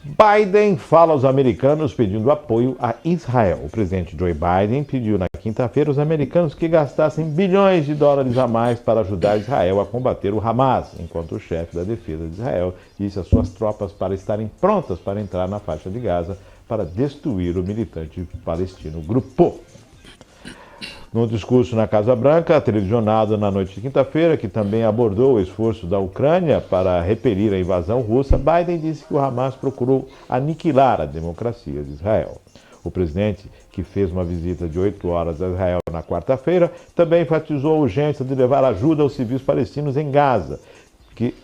Biden fala aos americanos pedindo apoio a Israel. O presidente Joe Biden pediu na quinta-feira aos americanos que gastassem bilhões de dólares a mais para ajudar Israel a combater o Hamas, enquanto o chefe da defesa de Israel disse às suas tropas para estarem prontas para entrar na faixa de Gaza para destruir o militante palestino Grupo. Num discurso na Casa Branca, televisionado na noite de quinta-feira, que também abordou o esforço da Ucrânia para repelir a invasão russa, Biden disse que o Hamas procurou aniquilar a democracia de Israel. O presidente, que fez uma visita de 8 horas a Israel na quarta-feira, também enfatizou a urgência de levar ajuda aos civis palestinos em Gaza, que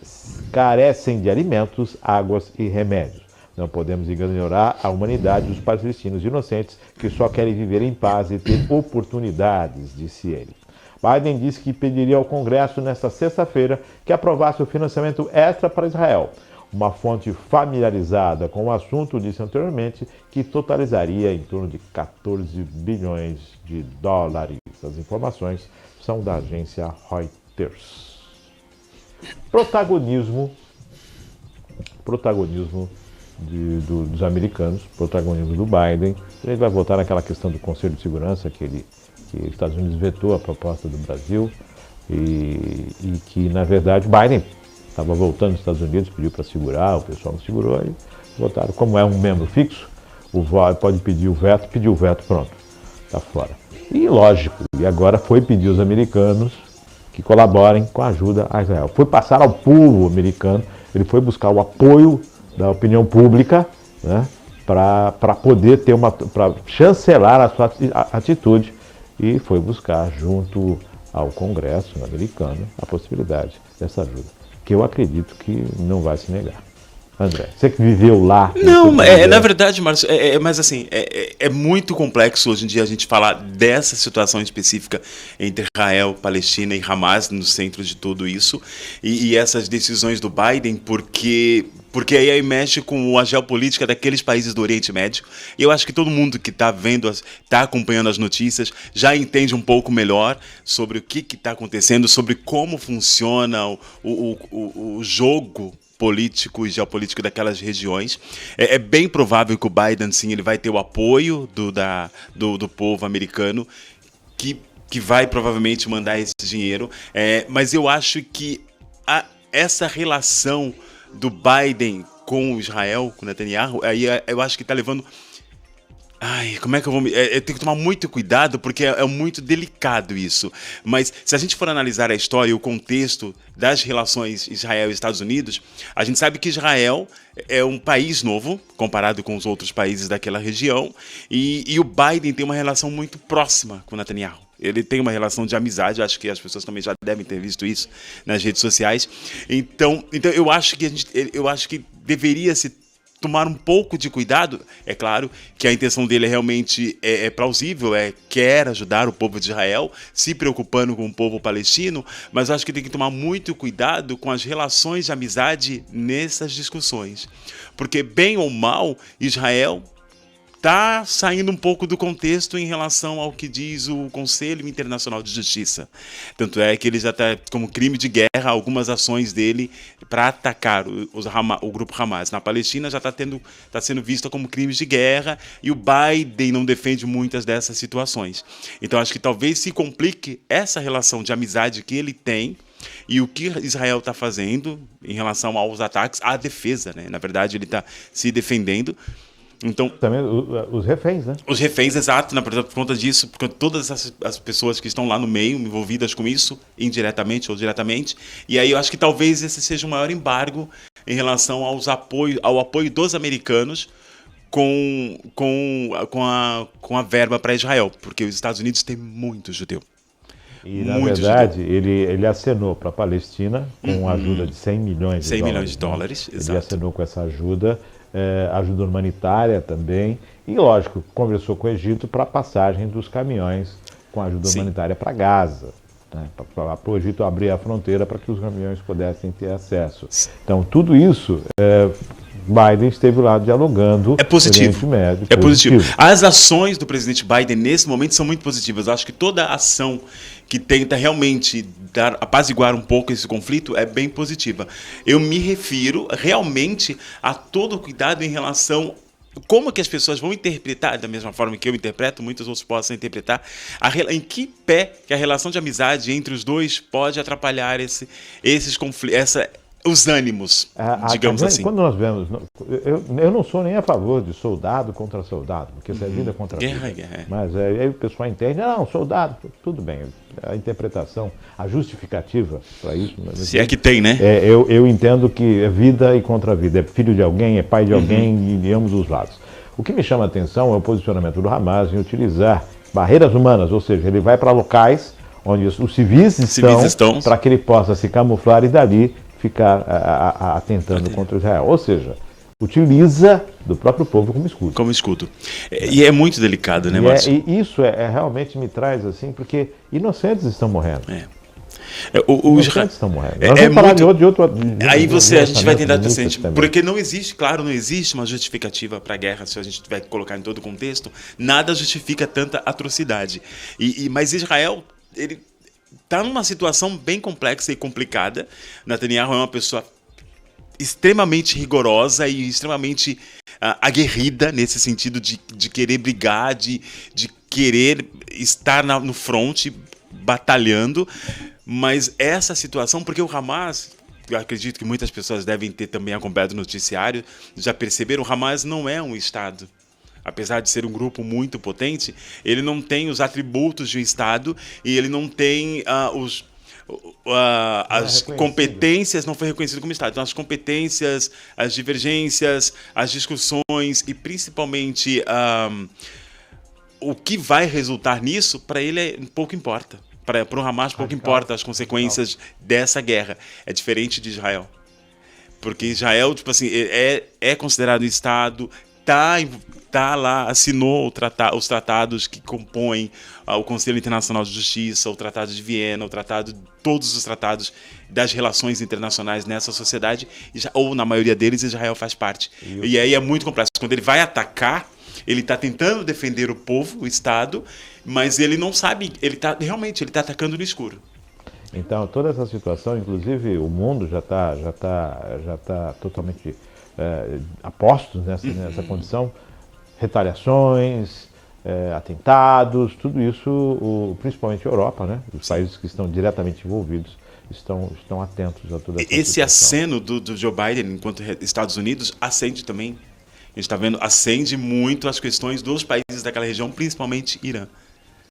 carecem de alimentos, águas e remédios. Não podemos ignorar a humanidade dos palestinos inocentes que só querem viver em paz e ter oportunidades, disse ele. Biden disse que pediria ao Congresso nesta sexta-feira que aprovasse o financiamento extra para Israel. Uma fonte familiarizada com o assunto disse anteriormente que totalizaria em torno de 14 bilhões de dólares. As informações são da agência Reuters. Protagonismo dos americanos, protagonismo do Biden. Ele vai voltar naquela questão do Conselho de Segurança que os Estados Unidos vetou a proposta do Brasil e que, na verdade, Biden estava voltando dos Estados Unidos, pediu para segurar, o pessoal não segurou, aí votaram. Como é um membro fixo, o voto pode pedir o veto, pediu o veto, pronto, está fora. E lógico, e agora foi pedir aos americanos que colaborem com a ajuda a Israel. Foi passar ao povo americano, ele foi buscar o apoio da opinião pública, né, para poder ter para chancelar a sua atitude, e foi buscar junto ao Congresso americano a possibilidade dessa ajuda, que eu acredito que não vai se negar. André, você que viveu lá... Não, na verdade, Márcio, mas assim, é muito complexo hoje em dia a gente falar dessa situação específica entre Israel, Palestina e Hamas no centro de tudo isso, e essas decisões do Biden, porque aí mexe com a geopolítica daqueles países do Oriente Médio. E eu acho que todo mundo que está vendo, está acompanhando as notícias, já entende um pouco melhor sobre o que está acontecendo, sobre como funciona o jogo político e geopolítico daquelas regiões. É bem provável que o Biden, sim, ele vai ter o apoio do povo americano, que vai provavelmente mandar esse dinheiro. Mas eu acho que essa relação do Biden com Israel, com Netanyahu, aí eu acho que está levando... como é que eu vou... Eu tenho que tomar muito cuidado, porque é muito delicado isso. Mas se a gente for analisar a história e o contexto das relações Israel e Estados Unidos, a gente sabe que Israel é um país novo, comparado com os outros países daquela região, e o Biden tem uma relação muito próxima com Netanyahu. Ele tem uma relação de amizade, acho que as pessoas também já devem ter visto isso nas redes sociais. Então eu acho que deveria se tomar um pouco de cuidado. É claro que a intenção dele realmente é plausível, quer ajudar o povo de Israel, se preocupando com o povo palestino, mas eu acho que tem que tomar muito cuidado com as relações de amizade nessas discussões. Porque, bem ou mal, Israel está saindo um pouco do contexto em relação ao que diz o Conselho Internacional de Justiça. Tanto é que ele já está, como crime de guerra, algumas ações dele para atacar o grupo Hamas na Palestina já está sendo vista como crimes de guerra, e o Biden não defende muitas dessas situações. Então acho que talvez se complique essa relação de amizade que ele tem e o que Israel está fazendo em relação aos ataques, à defesa, né? Na verdade, ele está se defendendo. Então, também os reféns, né? Os reféns, exato, por conta disso, porque todas as pessoas que estão lá no meio, envolvidas com isso, indiretamente ou diretamente, e aí eu acho que talvez esse seja o maior embargo em relação ao apoio dos americanos com a verba para Israel, porque os Estados Unidos têm muito judeu. E, na verdade, ele acenou para a Palestina com a ajuda de 100 milhões de 100 dólares. milhões de dólares, exato. Ele acenou com essa ajuda, ajuda humanitária também, e, lógico, conversou com o Egito para a passagem dos caminhões com ajuda humanitária para Gaza, né, para o Egito abrir a fronteira para que os caminhões pudessem ter acesso. Então, tudo isso... Biden esteve lá dialogando. É positivo. No Oriente Médio, é positivo. As ações do presidente Biden nesse momento são muito positivas. Eu acho que toda ação que tenta realmente apaziguar um pouco esse conflito é bem positiva. Eu me refiro realmente a todo o cuidado em relação como que as pessoas vão interpretar, da mesma forma que eu interpreto, muitos outros possam interpretar, em que pé que a relação de amizade entre os dois pode atrapalhar esses conflitos, os ânimos, digamos assim. Quando nós vemos, eu não sou nem a favor de soldado contra soldado, porque isso é vida contra vida. Guerra. Mas aí o pessoal entende, não, soldado, tudo bem. A interpretação, a justificativa para isso. Se é que tem, né? Eu entendo que é vida e contra vida, é filho de alguém, é pai de alguém, de ambos os lados. O que me chama a atenção é o posicionamento do Hamas em utilizar barreiras humanas, ou seja, ele vai para locais onde os civis estão para que ele possa se camuflar e dali ficar atentando contra Israel. Ou seja, utiliza do próprio povo como escudo. Como escudo. E é muito delicado, né, Márcio? E isso realmente me traz assim, porque inocentes estão morrendo. Inocentes estão morrendo. Nós vamos falar de outro. Aí a gente vai tentar porque não existe uma justificativa para a guerra, se a gente tiver que colocar em todo o contexto, nada justifica tanta atrocidade. Mas Israel, ele está numa situação bem complexa e complicada. Netanyahu é uma pessoa extremamente rigorosa e extremamente aguerrida nesse sentido de querer brigar, de querer estar no fronte, batalhando. Mas essa situação, porque o Hamas, eu acredito que muitas pessoas devem ter também acompanhado o noticiário, já perceberam, o Hamas não é um Estado. Apesar de ser um grupo muito potente, ele não tem os atributos de um Estado e ele não tem as competências, não foi reconhecido como Estado. Então, as competências, as divergências, as discussões e principalmente o que vai resultar nisso, para ele pouco importa. Para o Hamas pouco importa as consequências dessa guerra. É diferente de Israel. Porque Israel, tipo assim, é considerado Estado, tá lá, assinou os tratados que compõem o Conselho Internacional de Justiça, o Tratado de Viena, todos os tratados das relações internacionais nessa sociedade, ou na maioria deles Israel faz parte. E aí é muito complexo. Quando ele vai atacar, ele está tentando defender o povo, o Estado, mas ele não sabe, ele está atacando no escuro. Então, toda essa situação, inclusive o mundo já tá totalmente a postos nessa condição, retaliações, atentados, tudo isso, principalmente a Europa, né? Os países que estão diretamente envolvidos estão atentos a toda essa situação. Esse aceno do Joe Biden, enquanto Estados Unidos, acende muito as questões dos países daquela região, principalmente Irã.